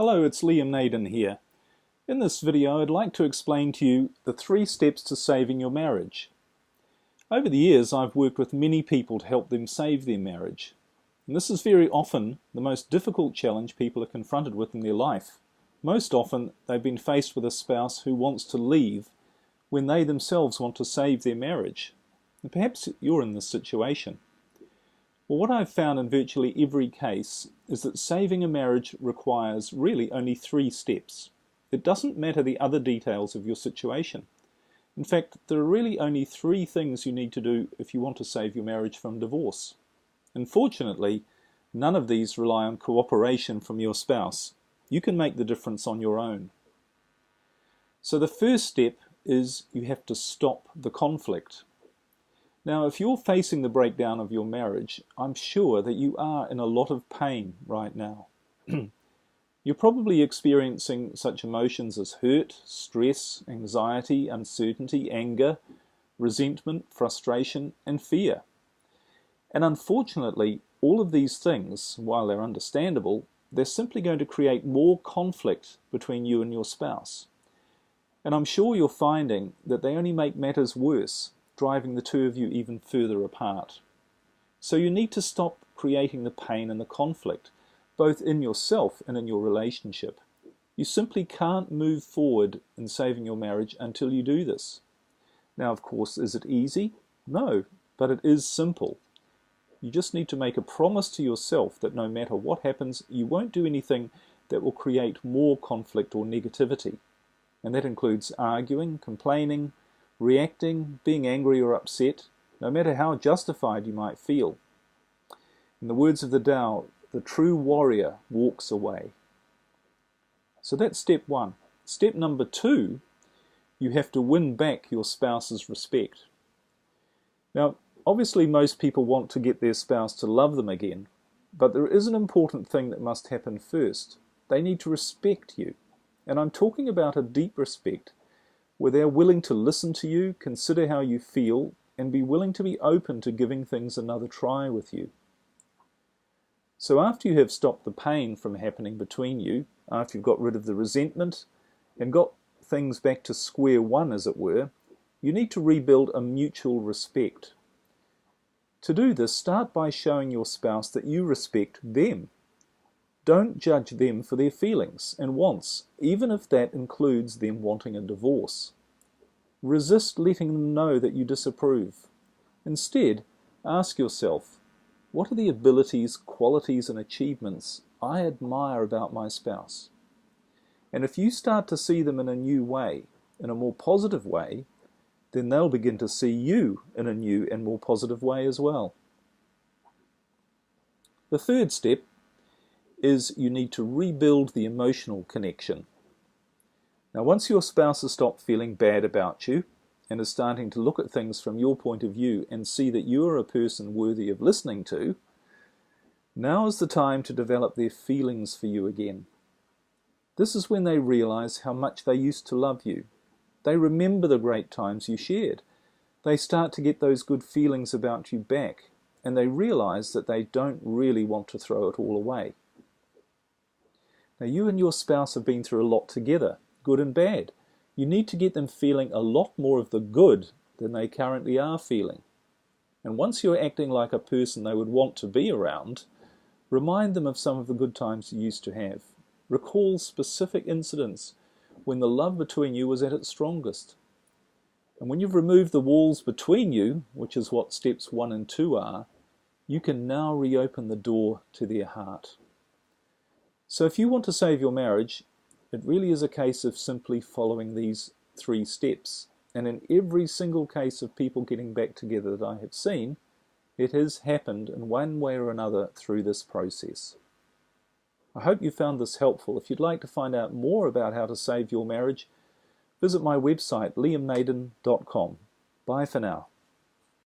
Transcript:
Hello, it's Naden here. In this video, I'd like to explain to you the 3 steps to saving your marriage. Over the years, I've worked with many people to help them save their marriage. And this is very often the most difficult challenge people are confronted with in their life. Most often, they've been faced with a spouse who wants to leave when they themselves want to save their marriage. And perhaps you're in this situation. Well, what I've found in virtually every case is that saving a marriage requires really only 3 steps. It doesn't matter the other details of your situation. In fact, there are really only 3 things you need to do if you want to save your marriage from divorce. Unfortunately, none of these rely on cooperation from your spouse. You can make the difference on your own. So the first step is you have to stop the conflict. Now, if you're facing the breakdown of your marriage, I'm sure that you are in a lot of pain right now. You're probably experiencing such emotions as hurt, stress, anxiety, uncertainty, anger, resentment, frustration, and fear. And unfortunately, all of these things, while they're understandable, they're simply going to create more conflict between you and your spouse. And I'm sure you're finding that they only make matters worse, driving the two of you even further apart. So you need to stop creating the pain and the conflict, both in yourself and in your relationship. You simply can't move forward in saving your marriage until you do this. Now, of course, is it easy? No, but it is simple. You just need to make a promise to yourself that no matter what happens, you won't do anything that will create more conflict or negativity. And that includes arguing, complaining, reacting, being angry or upset, no matter how justified you might feel. In the words of the Tao, the true warrior walks away. So that's step 1. Step number 2, you have to win back your spouse's respect. Now, obviously most people want to get their spouse to love them again, but there is an important thing that must happen first. They need to respect you. And I'm talking about a deep respect, where they're willing to listen to you, consider how you feel, and be willing to be open to giving things another try with you. So after you have stopped the pain from happening between you, after you've got rid of the resentment and got things back to square one, as it were, you need to rebuild a mutual respect. To do this, start by showing your spouse that you respect them. Don't judge them for their feelings and wants, even if that includes them wanting a divorce. Resist letting them know that you disapprove. Instead, ask yourself, what are the abilities, qualities, and achievements I admire about my spouse? And if you start to see them in a new way, in a more positive way, then they'll begin to see you in a new and more positive way as well. The third step is you need to rebuild the emotional connection. Now, once your spouse has stopped feeling bad about you and is starting to look at things from your point of view and see that you are a person worthy of listening to, now is the time to develop their feelings for you again. This is when they realize how much they used to love you. They remember the great times you shared. They start to get those good feelings about you back, and they realize that they don't really want to throw it all away. Now, you and your spouse have been through a lot together, good and bad. You need to get them feeling a lot more of the good than they currently are feeling. And once you're acting like a person they would want to be around, remind them of some of the good times you used to have. Recall specific incidents when the love between you was at its strongest. And when you've removed the walls between you, which is what steps 1 and 2 are, you can now reopen the door to their heart. So if you want to save your marriage, it really is a case of simply following these 3 steps. And in every single case of people getting back together that I have seen, it has happened in one way or another through this process. I hope you found this helpful. If you'd like to find out more about how to save your marriage, visit my website, liamnaden.com. Bye for now.